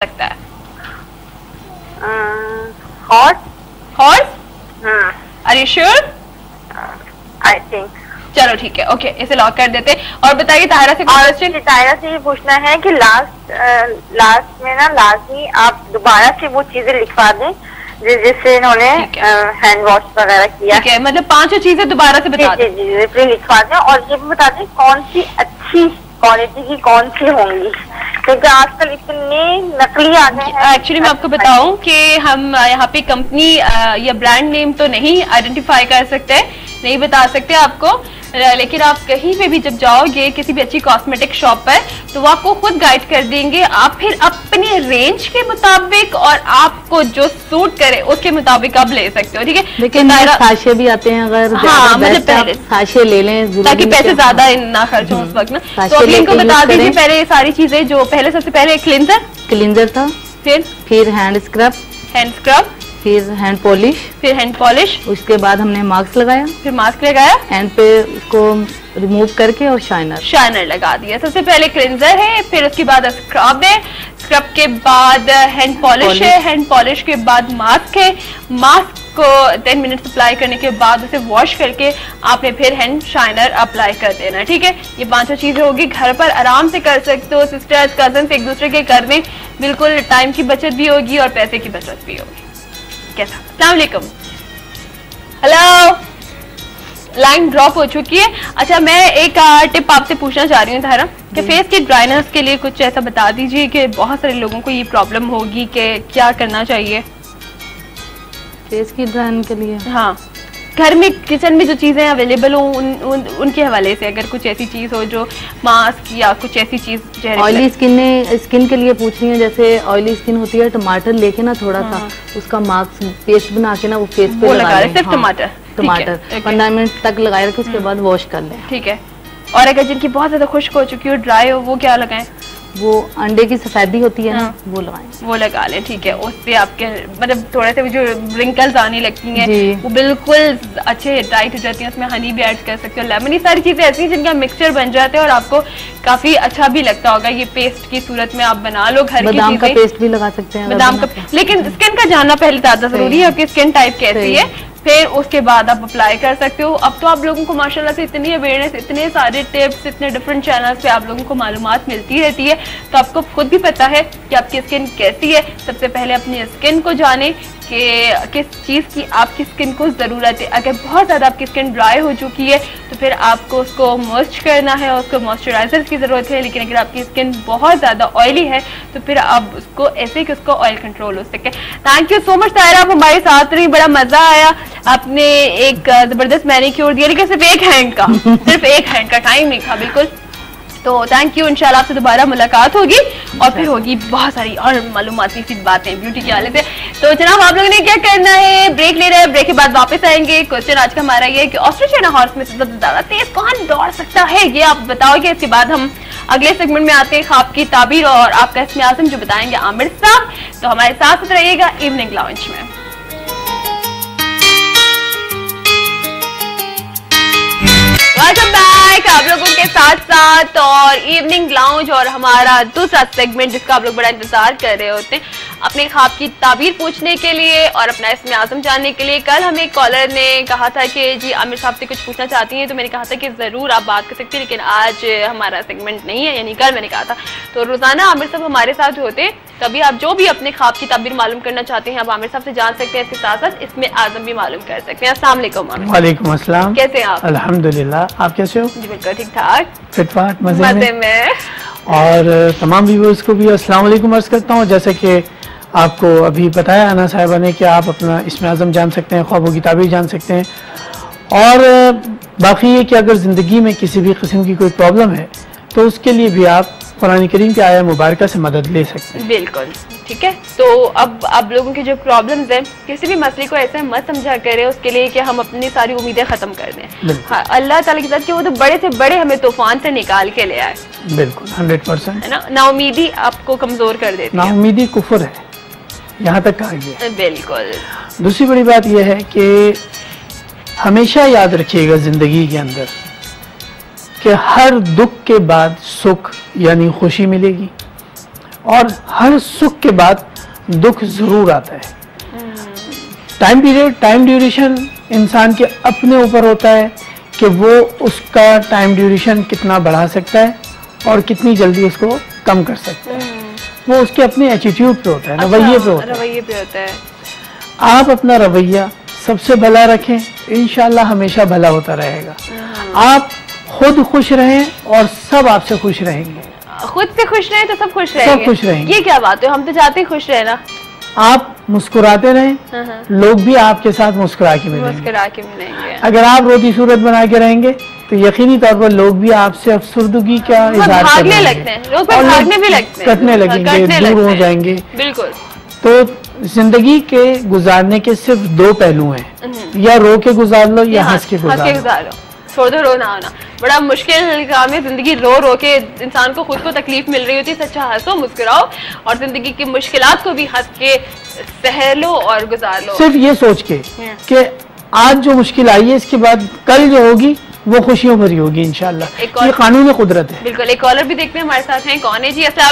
सकता है? Horse. Horse? Are you sure? I think. चलो ठीक है, ओके, इसे लॉक कर देते। और बताइए ताहिरा से क्वेश्चन। ताहिरा से ये पूछना है कि लास्ट में ना लाजमी आप दोबारा से वो चीजें लिखवा दें जिससे इन्होंने हैंड वॉश वगैरह किया। ठीक है, मतलब 5 चीजें दोबारा से बता दें। जी लिखवा दें, और ये भी बता दें कौन सी अच्छी क्वालिटी की कौन सी होंगी, क्योंकि आजकल इतने नकली आ गए हैं। एक्चुअली मैं आपको बताऊं कि हम यहाँ पे कंपनी या ब्रांड नेम तो नहीं आइडेंटिफाई कर सकते, नहीं बता सकते आपको, लेकिन आप कहीं पे भी जब जाओगे किसी भी अच्छी कॉस्मेटिक शॉप पर तो वो आपको खुद गाइड कर देंगे। आप फिर अपनी रेंज के मुताबिक और आपको जो सूट करे उसके मुताबिक आप ले सकते हो, ठीक है। लेकिन साशे भी आते हैं, अगर हाँ मतलब पहले साशे ले लें ताकि पैसे ज्यादा ना खर्च हो उस वक्त ना। तो अभी इनको बता दीजिए पहले ये सारी चीजें जो पहले, सबसे पहले क्लींजर था, फिर हैंड स्क्रब, फिर हैंड पॉलिश, उसके बाद हमने मास्क लगाया, फिर मास्क लगाया, हैंड पे उसको रिमूव करके और शाइनर लगा दिया। सबसे पहले क्लींजर है, फिर उसके बाद स्क्रब है, स्क्रब के बाद हैंड पॉलिश है, हैंड पॉलिश के बाद मास्क है, मास्क को 10 मिनट अप्लाई करने के बाद उसे वॉश करके आपने फिर हैंड शाइनर अप्लाई कर देना, ठीक है। ये 5 चीजें होगी, घर पर आराम से कर सकते हो, सिस्टर्स कजन एक दूसरे के घर में, बिल्कुल टाइम की बचत भी होगी और पैसे की बचत भी होगी। कैसा? अस्सलाम वालेकुम। हेलो, लाइन ड्रॉप हो चुकी है। अच्छा, मैं एक टिप आपसे पूछना चाह रही हूँ ताहिरा कि फेस की ड्राइनेस के लिए कुछ ऐसा बता दीजिए कि बहुत सारे लोगों को ये प्रॉब्लम होगी कि क्या करना चाहिए फेस की ड्राइनेस के लिए। हाँ, घर में किचन में जो चीजें अवेलेबल हो उनके हवाले से अगर कुछ ऐसी चीज हो जो मास्क या कुछ ऐसी चीज। ऑयली स्किन के लिए पूछ रही है, जैसे ऑयली स्किन होती है, टमाटर लेके ना थोड़ा सा उसका मास्क पेस्ट बना के ना वो फेस पे लगा लें। सिर्फ टमाटर 15 मिनट तक लगाए रखें, उसके बाद वॉश कर लें, ठीक है। और अगर जिनकी बहुत ज्यादा खुश्क हो चुकी हो, ड्राई हो, वो क्या लगाएं? वो अंडे की सफेदी होती है ना, वो लगाएं, वो लगा लें, ठीक है। उससे आपके मतलब थोड़े से जो रिंकल्स आने लगती हैं वो बिल्कुल अच्छे टाइट हो जाती हैं। उसमें हनी भी ऐड कर सकते हो, लेमन, ये सारी चीजें ऐसी हैं जिनका मिक्सचर बन जाते हैं और आपको काफी अच्छा भी लगता होगा। ये पेस्ट की सूरत में आप बना लो घर की चीजें। बादाम का पेस्ट भी लगा सकते हैं, बादाम का, लेकिन स्किन का जानना पहले ज्यादा जरूरी है कि स्किन टाइप कैसी है, फिर उसके बाद आप अप्लाई कर सकते हो। अब तो आप लोगों को माशाल्लाह से इतनी अवेयरनेस, इतने सारे टिप्स, इतने डिफरेंट चैनल्स पे आप लोगों को मालूमात मिलती रहती है, तो आपको खुद भी पता है कि आपकी स्किन कैसी है। सबसे पहले अपनी स्किन को जाने कि किस चीज़ की आपकी स्किन को ज़रूरत है। अगर बहुत ज़्यादा आपकी स्किन ड्राई हो चुकी है तो फिर आपको उसको मॉइस्ट करना है, उसको मॉइस्चराइजर की ज़रूरत है। लेकिन अगर आपकी स्किन बहुत ज़्यादा ऑयली है तो फिर आप उसको ऐसे कि उसको ऑयल कंट्रोल हो सके। Thank you so much Tahira, आप हमारे साथ रही, बड़ा मज़ा आया। आपने एक ज़बरदस्त मैनीक्योर दिया, लेकिन सिर्फ एक हैंड का, सिर्फ एक हैंड का, टाइम नहीं था बिल्कुल। तो थैंक यू, इंशाल्लाह आपसे दोबारा मुलाकात होगी और फिर होगी बहुत सारी और मालूमाती सी बातें ब्यूटी के हवाले से। तो जनाब आप लोगों ने क्या करना है, ब्रेक ले रहे हैं, ब्रेक के बाद वापस आएंगे। क्वेश्चन आज का हमारा ये है कि ऑस्ट्रिच हॉर्स में सबसे ज्यादा तेज कौन दौड़ सकता है, ये आप बताओगे। इसके बाद हम अगले सेगमेंट में आते हैं ख्वाब की ताबीर और आपका इसमें आज़म जो बताएंगे आमिर साहब। तो हमारे साथ रहिएगा इवनिंग लाउंज में। वेलकम बैक आप लोगों के साथ साथ और इवनिंग लाउंज और हमारा दूसरा सेगमेंट जिसका आप लोग बड़ा इंतजार कर रहे होते हैं अपने ख्वाब की ताबीर पूछने के लिए और अपना इसमें आज़म जानने के लिए। कल हमें कॉलर ने कहा था कि जी आमिर साहब से कुछ पूछना चाहती हैं, तो मैंने कहा था कि ज़रूर आप बात कर सकती हैं, लेकिन आज हमारा सेगमेंट नहीं है, यानी कल मैंने कहा था। तो रोज़ाना आमिर साहब हमारे साथ होते, तभी आप जो भी अपने ख्वाब की ताबीर मालूम करना चाहते हैं आप आमिर साहब से जान सकते हैं, इसके साथ साथ इसमें आज़म भी मालूम कर सकते हैं। अस्सलाम वालेकुम। वालेकुम अस्सलाम, कैसे हैं आप? अल्हम्दुलिल्लाह, आप कैसे हो? जी बिल्कुल ठीक ठाक, फिटफाट मजे में। और तमाम व्यूअर्स को भी अस्सलाम वालेकुम अर्ज करता हूँ। जैसे कि आपको अभी बताया अना साहिबा ने कि आप अपना इसमें आज़म जान सकते हैं, ख्वाबों की ताबीर जान सकते हैं, और बाकी ये कि अगर ज़िंदगी में किसी भी किस्म की कोई प्रॉब्लम है तो उसके लिए भी आप कुरान करीम की आया मुबारका से मदद ले सकते हैं। बिल्कुल ठीक है। तो अब आप लोगों की जो प्रॉब्लम्स हैं, किसी भी मसले को ऐसे मत समझा करें उसके लिए कि हम अपनी सारी उम्मीदें खत्म कर दें। हाँ, अल्लाह ताला के साथ कि वो तो बड़े से बड़े हमें तूफान से निकाल के ले आए। बिल्कुल 100% है ना। नाउमीदी आपको कमजोर कर देती है। नाउमीदी कुफर है, यहाँ तक कहा गया। बिल्कुल। दूसरी बड़ी बात यह है कि हमेशा याद रखिएगा जिंदगी के अंदर कि हर दुख के बाद सुख यानी खुशी मिलेगी, और हर सुख के बाद दुख जरूर आता है। टाइम पीरियड, टाइम ड्यूरेशन इंसान के अपने ऊपर होता है कि वो उसका टाइम ड्यूरेशन कितना बढ़ा सकता है और कितनी जल्दी उसको कम कर सकता है। वो उसके अपने एटीट्यूड पे होता है, रवैये पे होता है। रवैये पे होता है। आप अपना रवैया सबसे भला रखें, इंशाल्लाह हमेशा भला होता रहेगा। आप खुद खुश रहें और सब आपसे खुश रहेंगे। खुद से खुश रहें तो सब खुश रहेंगे। सब खुश रहेंगे। ये क्या बात है, हम तो चाहते हैं खुश रहना। आप मुस्कुराते रहें, लोग भी आपके साथ मुस्कुरा के मिलेंगे। मुस्कुरा के मिलेंगे। अगर आप रोती सूरत बना के रहेंगे तो यकीनी तौर पर लोग भी आपसे अफसुर्दगी का इजहार भागने लगते हैं, लोग भागने भी लगते हैं, कटने लगेंगे, दूर हो जाएंगे। बिल्कुल। तो जिंदगी के गुजारने के सिर्फ दो पहलू हैं, या रो के गुजार लो या हंस के गुजार लो। छोड़ दो रोना आना, बड़ा मुश्किल काम है जिंदगी। रो रो के इंसान को खुद को तकलीफ मिल रही होती है। सच्चा हंसो, मुस्कुराओ और जिंदगी की मुश्किलात को भी हंस के सह लो और गुजार लो। सिर्फ ये सोच के कि आज जो मुश्किल आई है इसके बाद कल जो होगी वो खुशियों भरी होगी इंशाल्लाह। ये कानून कुदरत है। बिल्कुल। एक कॉलर भी देखते हैं हमारे साथ हैं। कौन है जी? अस्सलाम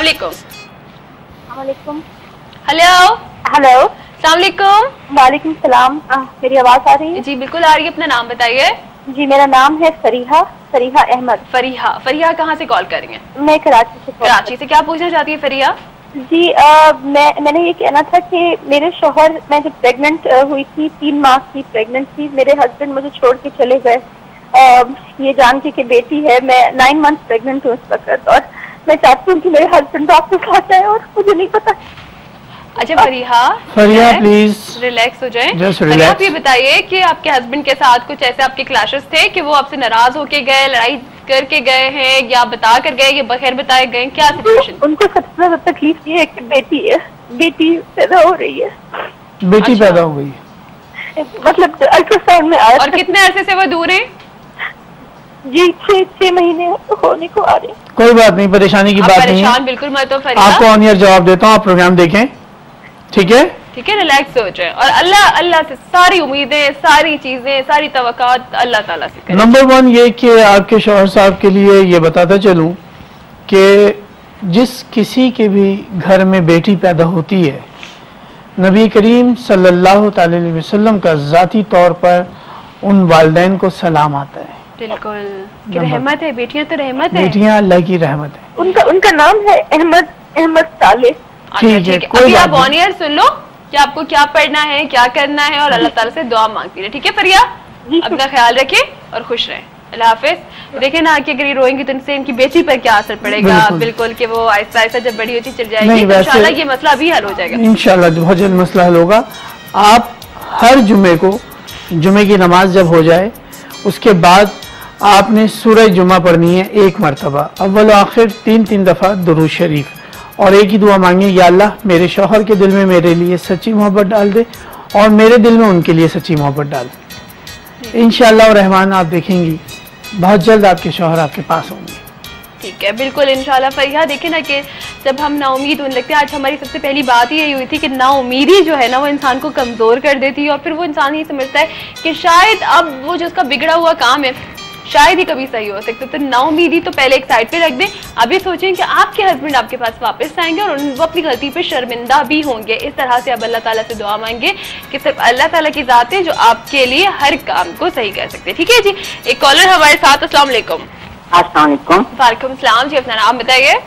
वालेकुम। Hello hello. अस्सलाम वालेकुम। वालेकुम सलाम। मेरी आवाज आ रही है? जी बिल्कुल आ रही है। अपना नाम बताइए। जी मेरा नाम है फरीहा अहमद। फरीहा कहाँ से कॉल कर रही हैं? मैं कराची से। कराची से। क्या पूछना चाहती है फरीहा? जी मैंने ये कहना था कि मेरे शोहर, मैं जब प्रेग्नेंट हुई थी, 3 माह की प्रेग्नेंट थी, मेरे हस्बैंड मुझे छोड़ के चले गए ये जान के कि बेटी है। मैं 9 मंथ प्रेग्नेंट हूँ उस वक्त और मैं चाहती हूँ कि मेरे हस्बैंड वापस आ जाए और मुझे नहीं पता। अच्छा फरीहा प्लीज रिलैक्स हो जाएं। रिलैक्स। आप ये बताइए कि आपके हस्बैंड के साथ कुछ ऐसे आपके क्लैशेस थे कि वो आपसे नाराज होके गए, लड़ाई करके गए हैं, या बता कर गए, या बगैर बताए गए? क्या सिचुएशन? उनको सबसे ज्यादा तकलीफ ये है कि बेटी पैदा हो रही है। बेटी पैदा हो गई है, मतलब अल्ट्रासाउंड में आया। और कितने अरसे से वो दूर है? जी 6 महीने होने को आ रहे। कोई बात नहीं, परेशानी की बात नहीं है। परेशान बिल्कुल मत हो फरीहा। आपको ऑन एयर जवाब देता हूँ, आप प्रोग्राम देखें, ठीक है? ठीक है, रिलैक्स हो जाए और अल्लाह से सारी उम्मीदें, सारी चीजें, सारी तवक्कात अल्लाह ताला से करें। नंबर 1 ये कि आपके शौहर साहब के लिए ये बताता चलूं कि जिस किसी के भी घर में बेटी पैदा होती है, नबी करीम सल्लल्लाहु अलैहि वसल्लम का जाती तौर पर उन वालिदैन को सलाम आता है। बिल्कुल, कि रहमत है, बेटियां तो रहमत है। बेटियां अल्लाह की रहमत है। उनका नाम है अहमद साले। ठीक है, अभी आप ऑन एयर सुन लो कि आपको क्या पढ़ना है, क्या करना है, और अल्लाह ताला से दुआ मांगती रहे। ठीक है फरिया? अपना ख्याल रखें और खुश रहें। अल्लाह हाफिज। देखे ना कि अगर ये रोएंगी तो इनसे इनकी बेटी पर क्या असर पड़ेगा। बिल्कुल कि वो आहिस्ता आहिस्ता जब बड़ी होती चल जाएगी, इंशाल्लाह ये मसला भी हल हो जाएगा। इंशाल्लाह बहुत जल्द मसला हल होगा। आप हर जुमे को, जुमे की नमाज जब हो जाए उसके बाद आपने सूरह जुमा पढ़नी है 1 मरतबा, अव्वल आखिर 3 दफा दुरूद शरीफ, और एक ही दुआ मांगे, या अल्लाह मेरे शौहर के दिल में मेरे लिए सच्ची मोहब्बत डाल दे और मेरे दिल में उनके लिए सच्ची मोहब्बत डाल दे। इंशाअल्लाह रहमान आप देखेंगी बहुत जल्द आपके शौहर आपके पास होंगे। ठीक है, बिल्कुल इंशाल्लाह। फरिया देखे ना कि जब हम नाउमीद होने लगते हैं, आज हमारी सबसे पहली बात ही यही हुई थी कि नाउमीदी जो है ना वो इंसान को कमजोर कर देती है, और फिर वो इंसान ये समझता है कि शायद अब वो जो उसका बिगड़ा हुआ काम है शायद ही कभी सही हो सकता। तो नाउमीदी तो पहले एक साइड पे रख दें। अभी सोचें कि आपके हस्बैंड आपके पास वापस आएंगे और वो अपनी गलती पे शर्मिंदा भी होंगे। इस तरह से अब अल्लाह ताला से दुआ मांगे कि सिर्फ अल्लाह ताला की ज़ात है जो आपके लिए हर काम को सही कर सकते हैं। ठीक है जी, एक कॉलर हमारे साथ। अस्सलाम वालेकुम। अस्सलाम वालेकुम। वालेकुम सलाम जी, अपना नाम बताइए।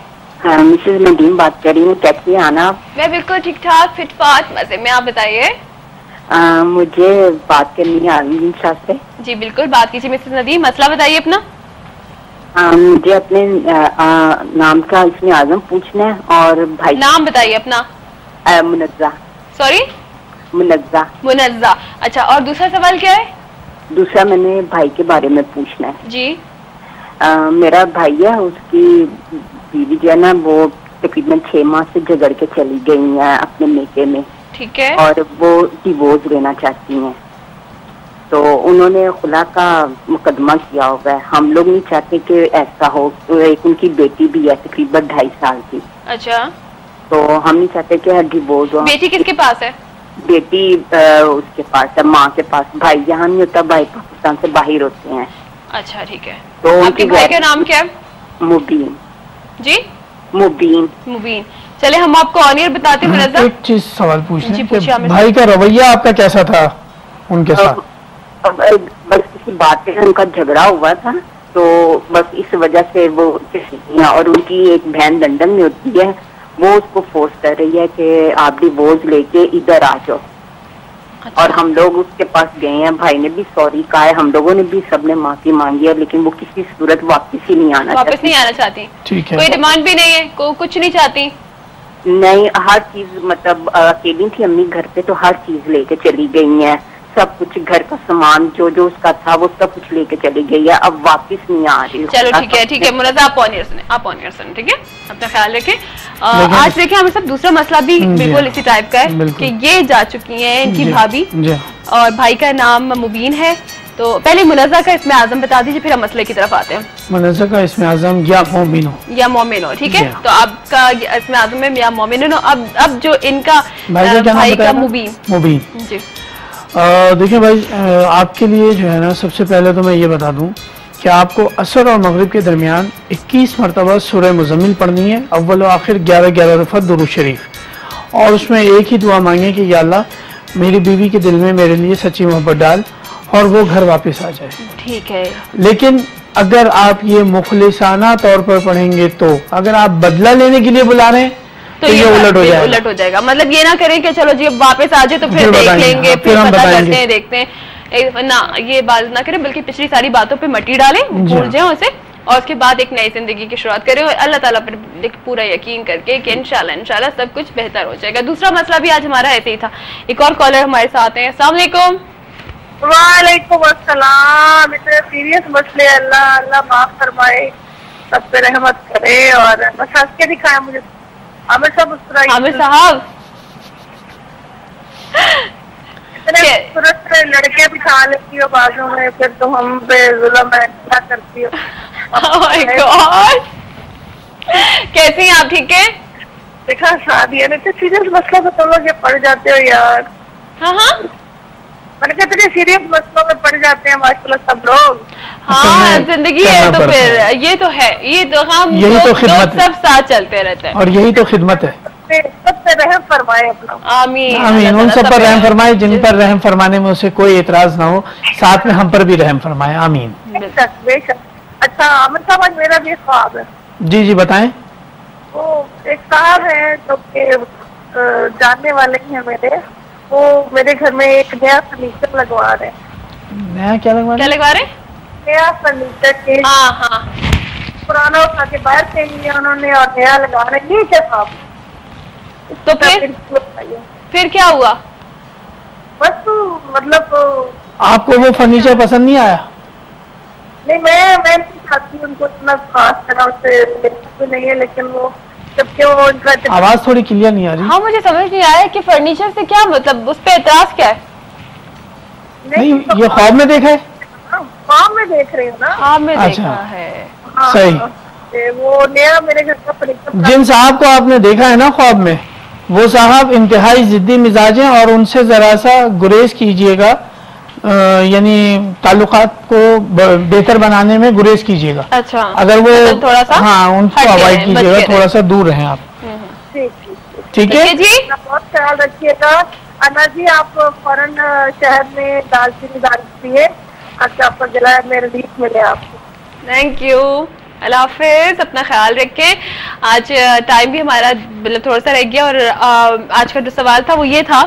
मिसेज नदीम बात कर रही हूँ, कैसी हैं आप? मैं बिल्कुल ठीक ठाक, फिट फाट, मजे में। आप बताइए। मुझे बात करनी है आलमगीर साहब से। जी बिल्कुल, बात कीजिए मिसेस नदीम, मसला बताइए अपना। मुझे अपने नाम का इसमें आजम पूछना है और भाई। नाम बताइए अपना। मुनज्जा। सॉरी? मुनज्जा। अच्छा, और दूसरा सवाल क्या है? दूसरा मैंने भाई के बारे में पूछना है जी। मेरा भाई है, उसकी बीवी जो है ना वो तकरीबन 6 माह से झगड़ के चली गई है अपने मेके में। ठीक है। और वो डिवोर्स लेना चाहती हैं, तो उन्होंने खुला का मुकदमा किया होगा है। हम लोग नहीं चाहते कि ऐसा हो। तो एक उनकी बेटी भी है तकरीबन 2.5 साल की। अच्छा। तो हम नहीं चाहते कि डिवोर्स हो। बेटी किसके पास है? बेटी उसके पास है, माँ के पास। भाई यहाँ नहीं होता, भाई पाकिस्तान से बाहर होते हैं। अच्छा ठीक है। तो आपके भाई का नाम क्या है? मुबीन। जी? मुबीन। चले हम आपको ऑन एयर बताते हैं मुनज़्ज़ा। एक चीज सवाल पूछना जी, है पूछिए कि आमिर भाई का रवैया आपका कैसा था उनके साथ? बस किसी बात पे उनका झगड़ा हुआ था, तो बस इस वजह से वो और उनकी एक बहन लंदन में होती है, वो उसको फोर्स कर रही है कि आप डिवोर्स लेके इधर आ जाओ। अच्छा। और हम लोग उसके पास गए हैं, भाई ने भी सॉरी कहा है, हम लोगों ने भी सबने माफी मांगी है, लेकिन वो किसी सूरत वापस ही नहीं आना वापस चाहती। नहीं आना चाहती? ठीक है। कोई डिमांड भी नहीं है, कुछ नहीं चाहती? नहीं, हर चीज मतलब अकेली थी अम्मी घर पे, तो हर चीज लेके चली गई है, सब कुछ घर का सामान जो जो उसका था वो सब कुछ लेके चली गई है, अब वापस नहीं आ रही। चलो ठीक है मुनज़्ज़ा, आप ऑन एयर सुने, आप ऑन एयर सुने, ठीक है? अपना ख्याल रखें। आज देखिए हमें सब दूसरा मसला भी बिल्कुल इसी टाइप का है कि ये जा चुकी हैं इनकी भाभी और भाई का नाम मुबीन है। तो पहले मुनज़्ज़ा का इसमें आज़म बता दीजिए, फिर हम मसले की तरफ आते हैं। मुनज़्ज़ा का इसमें आज़म या मोमिन हो, ठीक है? तो आपका इसमें आज़म में या मोमिन हो। अब जो इनका भाई का मुबीन जी। देखिए भाई, आपके लिए जो है ना, सबसे पहले तो मैं ये बता दूं कि आपको असर और मगरिब के दरमियान 21 मरतबा सूरह मुज़म्मिल पढ़नी है, अव्वल व आखिर 11 दफ़ा दुरूद शरीफ, और उसमें एक ही दुआ मांगे कि या अल्लाह मेरी बीवी के दिल में मेरे लिए सच्ची मोहब्बत डाल और वो घर वापस आ जाए। ठीक है। लेकिन अगर आप ये मुखलिसाना तौर पर पढ़ेंगे, तो अगर आप बदला लेने के लिए बुला रहे हैं तो ये उलट हो जाएगा। मतलब ये ना करें कि चलो जी अब वापस आ जाए तो फिर देख लेंगे, फिर पता करते हैं, देखते हैं ना, ये बात ना करें, बल्कि पिछली सारी बातों पे मट्टी डालें, भूल जाएं उसे, और उसके बाद एक नई जिंदगी की शुरुआत करें, और अल्लाह ताला पर पूरा यकीन करके कि इंशाल्लाह सब कुछ बेहतर हो जाएगा। दूसरा मसला भी आज हमारा ऐसे ही था। एक और कॉलर हमारे साथ हैं। अस्सलाम वालेकुम। वालेकुम अस्सलाम। इतने सीरियस मसले, अल्लाह माफ फरमाए, सब पे रहमत करे, और बस हंस के दिखाया मुझे आमिर साहब। इतने खूबसूरत लड़के बिठा लेती हो बाजू में, फिर तो हम पे जुल्म है, क्या करती हो? कैसी हैं आप? ठीक है? देखा शादी है, इतने सीरियस मसला में तुम लोग ये पड़ जाते हो यार। हाँ मैंने कहा इतने सीरियस मसलों में पड़ जाते हैं माशाल्लाह सब लोग। हाँ, जिंदगी है तो फिर ये तो है, ये तो हम सब साथ चलते रहते हैं, और यही तो खिदमत है। सब पे रहम फरमाए अपना। आमीन आमीन। उन सब पर रहम फरमाए जिन पर रहम फरमाने में उसे कोई एतराज ना हो, साथ में हम पर भी रहम फरमाए। आमीन। बेशक। अच्छा आमिर साहब, आज मेरा भी ख्वाब है। जी बताएं। वो एक साहब है तो जानने वाले हैं मेरे, वो मेरे घर में एक नया फर्नीचर लगवा रहे हैं। नया क्या लगवा रहे? नया फर्नीचर के। हाँ। पुराना उठा के बाहर फेंक दिया उन्होंने और नया लगा रहे हैं। क्या साहब? तो फिर क्या हुआ? बस मतलब आपको वो फर्नीचर पसंद नहीं आया? नहीं, मैं नहीं चाहती उनको इतना खास तरह से नहीं है, लेकिन वो जबकि वो उनका आवाज थोड़ी क्लियर नहीं आ रही। हाँ, मुझे समझ नहीं आया कि फर्नीचर से क्या मतलब, उस पे एतराज क्या है? नहीं, ये ख्वाब में देखा है? ख्वाब में देख रही हूँ ना। ख्वाब में देखा है। हाँ, सही। वो नया मेरे घर का फर्नीचर। जिन साहब को आपने देखा है ना ख्वाब में, वो साहब इंतहाई जिद्दी मिजाज हैं और उनसे जरा सा गुरेज कीजिएगा, यानी ताल्लुकात को बेहतर बनाने में गुरेज कीजिएगा। अच्छा, अगर वो मतलब थोड़ा सा हाँ उनको अवॉइड कीजिएगा, थोड़ा सा दूर रहें आप। ठीक है जी, बहुत ख्याल रखिएगा। अन्ना जी, आप फौरन शहर में दालचीनी डाल दीजिए, अच्छा आपका गला में रिलीफ मिले आपको। थैंक यू, अल्लाह हाफिज, अपना ख्याल रखें। आज टाइम भी हमारा मतलब थोड़ा सा रह गया, और आज का जो सवाल था वो ये था,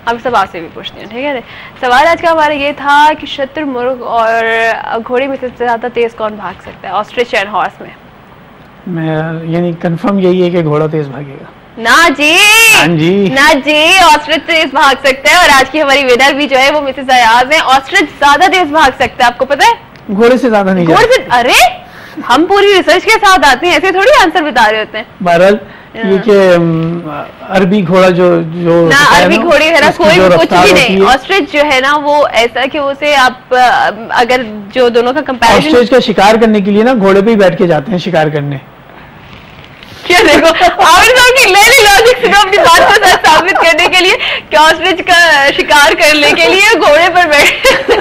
हम सब आपसे भी पूछते हैं, ठीक है? सवाल आज का हमारा ये था कि शतुरमुर्ग और घोड़े में सबसे ज्यादा तेज कौन भाग सकता है ऑस्ट्रिच एंड हॉर्स में? मैं यानी कंफर्म यही है कि घोड़ा तेज भागेगा। ना जी, हाँ जी, ना जी, ऑस्ट्रिच तेज भाग सकता है, और आज की हमारी विनर भी जो है वो मिसेस अयाज है। ऑस्ट्रिच ज्यादा तेज भाग सकता है, आपको पता है? घोड़े से ज्यादा नहीं। घोड़े से? अरे हम पूरी रिसर्च के साथ आते हैं, ऐसे थोड़ी आंसर बता रहे होते हैं। बहरहाल ये कि अरबी घोड़ा जो ना, अरबी घोड़ी है ना, कोई कुछ भी नहीं। ऑस्ट्रिच जो है ना वो ऐसा कि उसे आप अगर जो दोनों का कंपैरिजन, ऑस्ट्रिच का शिकार करने के लिए ना घोड़े पे ही बैठ के जाते हैं शिकार करने। क्या देखो आमिर साहब की नई लॉजिक से अपनी बात को साबित करने के लिए कि ऑस्ट्रिच का शिकार करने के लिए घोड़े पर बैठ